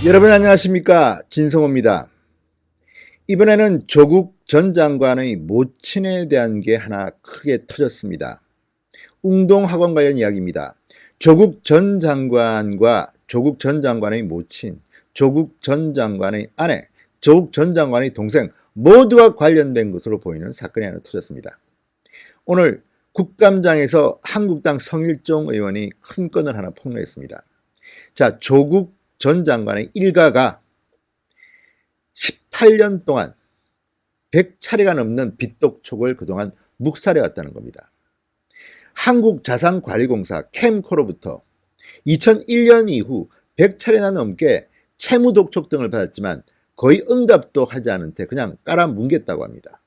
여러분 안녕하십니까, 진성호입니다. 이번에는 조국 전 장관의 모친에 대한 게 하나 크게 터졌습니다. 웅동학원 관련 이야기입니다. 조국 전 장관과 조국 전 장관의 모친, 조국 전 장관의 아내, 조국 전 장관의 동생 모두가 관련된 것으로 보이는 사건이 하나 터졌습니다. 오늘 국감장에서 한국당 성일종 의원이 큰 건을 하나 폭로했습니다. 자, 조국 전 장관의 일가가 18년 동안 100차례가 넘는 빚독촉을 그동안 묵살해왔다는 겁니다. 한국자산관리공사 캠코로부터 2001년 이후 100차례나 넘게 채무독촉 등을 받았지만 거의 응답도 하지 않은 채 그냥 깔아뭉갰다고 합니다.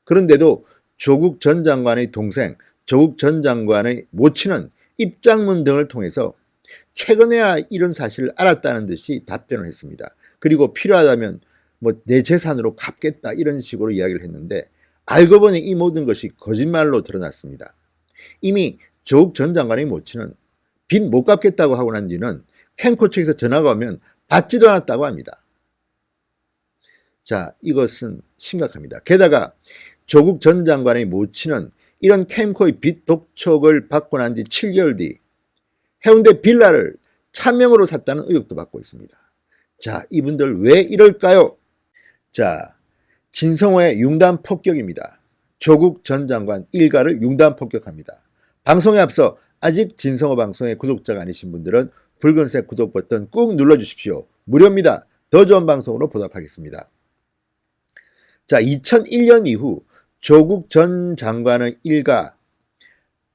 그런데도 조국 전 장관의 동생, 조국 전 장관의 모친은 입장문 등을 통해서 최근에야 이런 사실을 알았다는 듯이 답변을 했습니다. 그리고 필요하다면 내 재산으로 갚겠다 이런 식으로 이야기를 했는데, 알고 보니 이 모든 것이 거짓말로 드러났습니다. 이미 조국 전 장관의 모친은 빚 못 갚겠다고 하고 난 뒤는 캠코 측에서 전화가 오면 받지도 않았다고 합니다. 자, 이것은 심각합니다. 게다가 조국 전 장관의 모친은 이런 캠코의 빚 독촉을 받고 난 뒤 7개월 뒤 해운대 빌라를 차명으로 샀다는 의혹도 받고 있습니다. 자, 이분들 왜 이럴까요? 자, 진성호의 융단 폭격입니다. 조국 전 장관 일가를 융단 폭격합니다. 방송에 앞서 아직 진성호 방송의 구독자가 아니신 분들은 붉은색 구독 버튼 꾹 눌러주십시오. 무료입니다. 더 좋은 방송으로 보답하겠습니다. 자, 2001년 이후 조국 전 장관의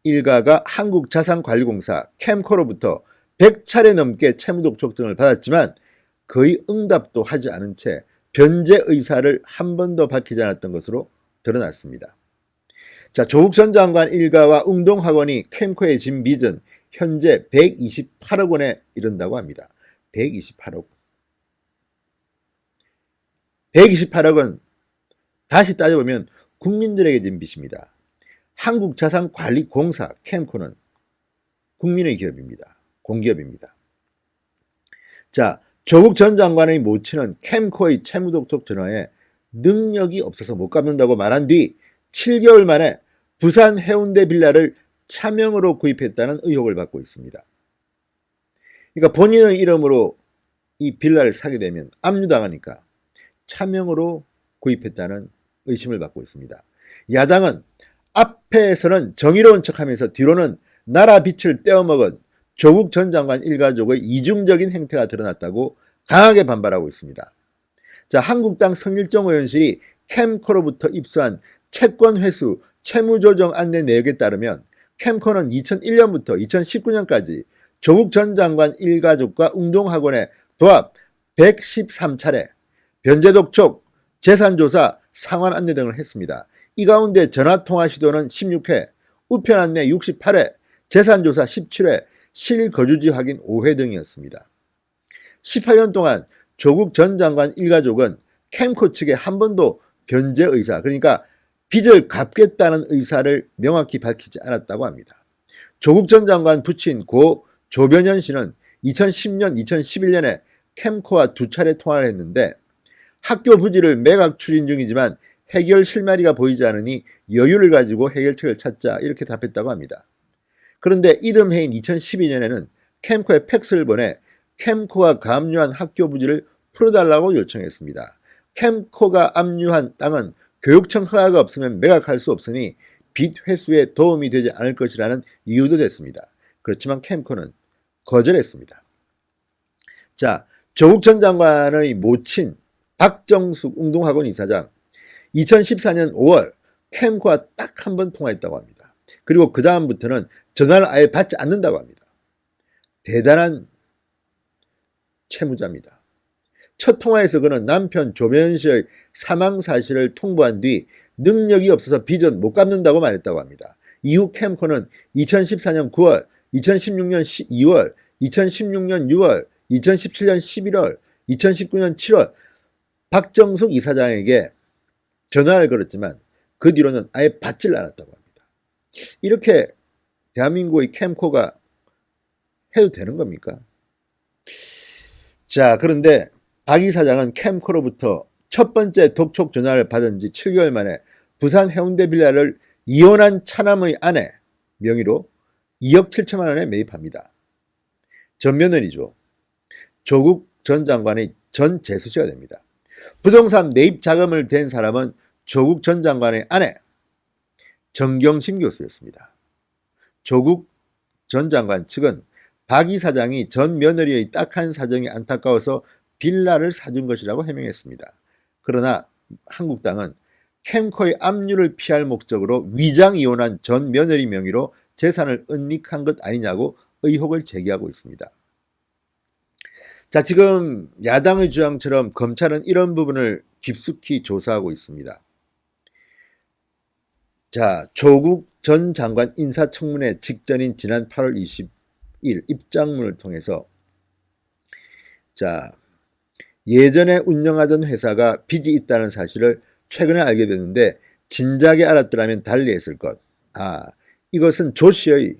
일가가 한국자산관리공사 캠코로부터 100차례 넘게 채무독촉 등을 받았지만 거의 응답도 하지 않은 채 변제 의사를 한 번도 밝히지 않았던 것으로 드러났습니다. 자, 조국 전 장관 일가와 웅동학원이 캠코에 진 빚은 현재 128억 원에 이른다고 합니다. 128억. 128억은 다시 따져보면 국민들에게 진 빚입니다. 한국자산관리공사 캠코는 국민의 기업입니다. 공기업입니다. 자, 조국 전 장관의 모친은 캠코의 채무독촉 전화에 능력이 없어서 못 갚는다고 말한 뒤 7개월 만에 부산 해운대 빌라를 차명으로 구입했다는 의혹을 받고 있습니다. 그러니까 본인의 이름으로 이 빌라를 사게 되면 압류당하니까 차명으로 구입했다는 의심을 받고 있습니다. 야당은 앞에서는 정의로운 척하면서 뒤로는 나라 빛을 떼어먹은 조국 전 장관 일가족의 이중적인 행태가 드러났다고 강하게 반발하고 있습니다. 자, 한국당 성일종 의원실이 캠코로부터 입수한 채권 회수 채무조정 안내 내역에 따르면 캠코는 2001년부터 2019년까지 조국 전 장관 일가족과 웅동학원에 도합 113차례 변제독촉, 재산조사, 상환 안내 등을 했습니다. 이 가운데 전화통화 시도는 16회, 우편 안내 68회, 재산조사 17회, 실거주지 확인 5회 등이었습니다. 18년 동안 조국 전 장관 일가족은 캠코 측에 한 번도 변제 의사, 그러니까 빚을 갚겠다는 의사를 명확히 밝히지 않았다고 합니다. 조국 전 장관 부친 고 조변현 씨는 2010년, 2011년에 캠코와 2차례 통화를 했는데 학교 부지를 매각 추진 중이지만 해결 실마리가 보이지 않으니 여유를 가지고 해결책을 찾자 이렇게 답했다고 합니다. 그런데 이듬해인 2012년에는 캠코에 팩스를 보내 캠코가 가압류한 학교 부지를 풀어달라고 요청했습니다. 캠코가 압류한 땅은 교육청 허가가 없으면 매각할 수 없으니 빚 회수에 도움이 되지 않을 것이라는 이유도 됐습니다. 그렇지만 캠코는 거절했습니다. 자, 조국 전 장관의 모친 박정숙 웅동학원 이사장 2014년 5월 캠코와 딱 한 번 통화했다고 합니다. 그리고 그 다음부터는 전화를 아예 받지 않는다고 합니다. 대단한 채무자입니다. 첫 통화에서 그는 남편 조변현 씨의 사망 사실을 통보한 뒤 능력이 없어서 빚은 못 갚는다고 말했다고 합니다. 이후 캠코는 2014년 9월, 2016년 2월, 2016년 6월, 2017년 11월, 2019년 7월 박정숙 이사장에게 전화를 걸었지만 그 뒤로는 아예 받지를 않았다고 합니다. 이렇게 대한민국의 캠코가 해도 되는 겁니까? 자, 그런데 박 이사장은 캠코로부터 첫 번째 독촉 전화를 받은 지 7개월 만에 부산 해운대 빌라를 이혼한 차남의 아내 명의로 2억 7천만 원에 매입합니다. 전 며느리죠. 조국 전 장관의 전 재수씨가 됩니다. 부동산 매입 자금을 댄 사람은 조국 전 장관의 아내 정경심 교수였습니다. 조국 전 장관 측은 박 이사장이 전 며느리의 딱한 사정이 안타까워서 빌라를 사준 것이라고 해명했습니다. 그러나 한국당은 캠코의 압류를 피할 목적으로 위장 이혼한 전 며느리 명의로 재산을 은닉한 것 아니냐고 의혹을 제기하고 있습니다. 자, 지금 야당의 주장처럼 검찰은 이런 부분을 깊숙이 조사하고 있습니다. 자, 조국 전 장관 인사청문회 직전인 지난 8월 20일 입장문을 통해서 자, 예전에 운영하던 회사가 빚이 있다는 사실을 최근에 알게 됐는데 진작에 알았더라면 달리했을 것. 이것은 조 씨의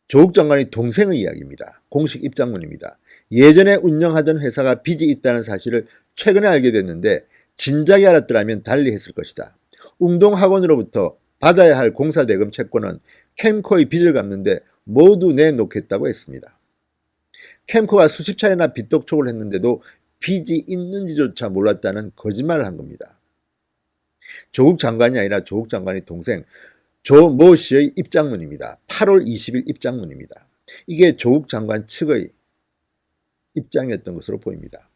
조국 장관의 동생의 이야기입니다. 공식 입장문입니다. 예전에 운영하던 회사가 빚이 있다는 사실을 최근에 알게 됐는데 진작에 알았더라면 달리했을 것이다. 웅동학원으로부터 받아야 할 공사대금 채권은 캠코의 빚을 갚는데 모두 내놓겠다고 했습니다. 캠코가 수십 차례나 빚독촉을 했는데도 빚이 있는지조차 몰랐다는 거짓말을 한 겁니다. 조국 장관이 아니라 조국 장관의 동생 조 모 씨의 입장문입니다. 8월 20일 입장문입니다. 이게 조국 장관 측의 입장이었던 것으로 보입니다.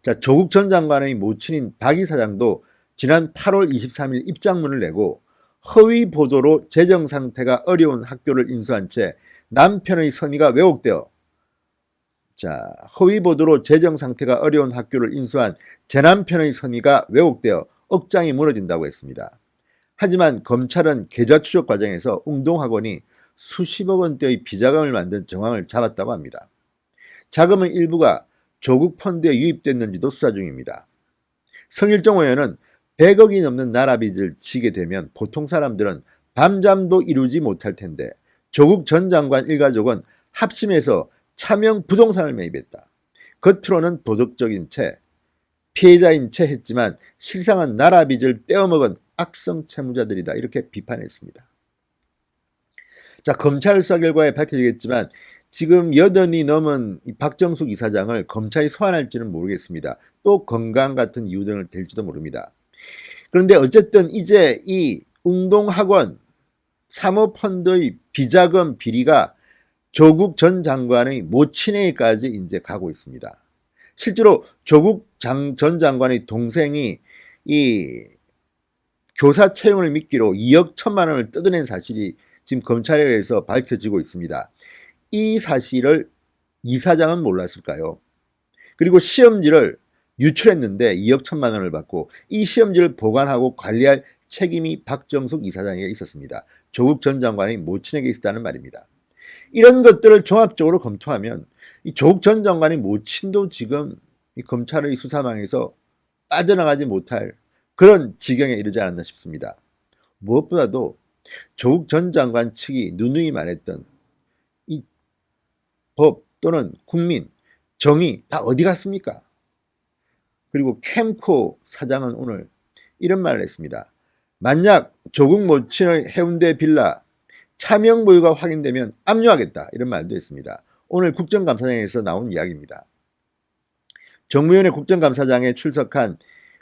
자, 조국 전 장관의 모친인 박 이사장도 지난 8월 23일 입장문을 내고 허위 보도로 재정 상태가 어려운 학교를 인수한 채 남편의 선의가 왜곡되어 허위 보도로 재정 상태가 어려운 학교를 인수한 제 남편의 선의가 왜곡되어 억장이 무너진다고 했습니다. 하지만 검찰은 계좌 추적 과정에서 웅동학원이 수십억 원대의 비자금을 만든 정황을 잡았다고 합니다. 자금의 일부가 조국 펀드에 유입됐는지도 수사 중입니다. 성일종 의원은 100억이 넘는 나라빚을 지게 되면 보통 사람들은 밤잠도 이루지 못할 텐데 조국 전 장관 일가족은 합심해서 차명 부동산을 매입했다. 겉으로는 도덕적인 채 피해자인 채 했지만 실상은 나라빚을 떼어먹은 악성 채무자들이다. 이렇게 비판했습니다. 자, 검찰 수사 결과에 밝혀지겠지만 지금 여든이 넘은 박정숙 이사장을 검찰이 소환할지는 모르겠습니다. 또 건강 같은 이유 등을 댈지도 모릅니다. 그런데 어쨌든 이제 이 웅동학원 사모펀드의 비자금 비리가 조국 전 장관의 모친에게까지 이제 가고 있습니다. 실제로 조국 전 장관의 동생이 이 교사 채용을 미끼로 2억 1천만 원을 뜯어낸 사실이 지금 검찰에 의해서 밝혀지고 있습니다. 이 사실을 이사장은 몰랐을까요? 그리고 시험지를 유출했는데 2억 1천만 원을 받고 이 시험지를 보관하고 관리할 책임이 박정숙 이사장에게 있었습니다. 조국 전 장관의 모친에게 있었다는 말입니다. 이런 것들을 종합적으로 검토하면 이 조국 전 장관의 모친도 지금 이 검찰의 수사망에서 빠져나가지 못할 그런 지경에 이르지 않았나 싶습니다. 무엇보다도 조국 전 장관 측이 누누이 말했던 이 법 또는 국민, 정의 다 어디 갔습니까? 그리고 캠코 사장은 오늘 이런 말을 했습니다. 만약 조국 모친의 해운대 빌라 차명 보유가 확인되면 압류하겠다. 이런 말도 했습니다. 오늘 국정감사장에서 나온 이야기입니다. 정무위원회 국정감사장에 출석한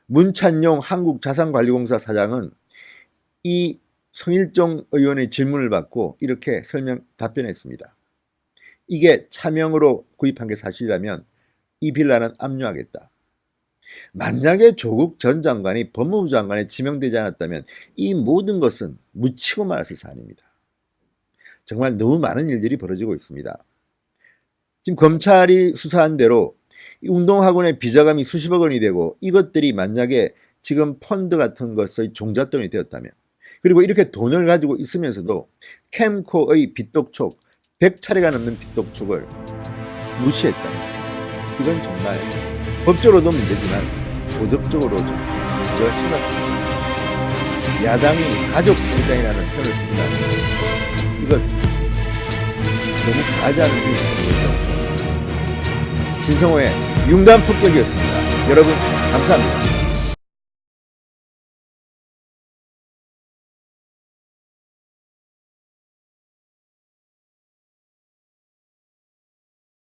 문찬용 한국자산관리공사 사장은 이 성일종 의원의 질문을 받고 이렇게 답변했습니다. 이게 차명으로 구입한 게 사실이라면 이 빌라는 압류하겠다. 만약에 조국 전 장관이 법무부 장관에 지명되지 않았다면 이 모든 것은 묻히고 말았을 사안입니다. 정말 너무 많은 일들이 벌어지고 있습니다. 지금 검찰이 수사한 대로 운동학원의 비자금이 수십억 원이 되고 이것들이 만약에 지금 펀드 같은 것의 종잣돈이 되었다면 그리고 이렇게 돈을 가지고 있으면서도 캠코의 빚독촉 100차례가 넘는 빚독촉을 무시했다면 이건 정말 법적으로도 문제지만 도덕적으로도 문제가 심각합니다. 야당이 가족 상대장이라는 표현을 쓴다는 이것 너무 과하지 않은 일이 있습니다. 신성호의 융단 폭격이었습니다. 여러분 감사합니다.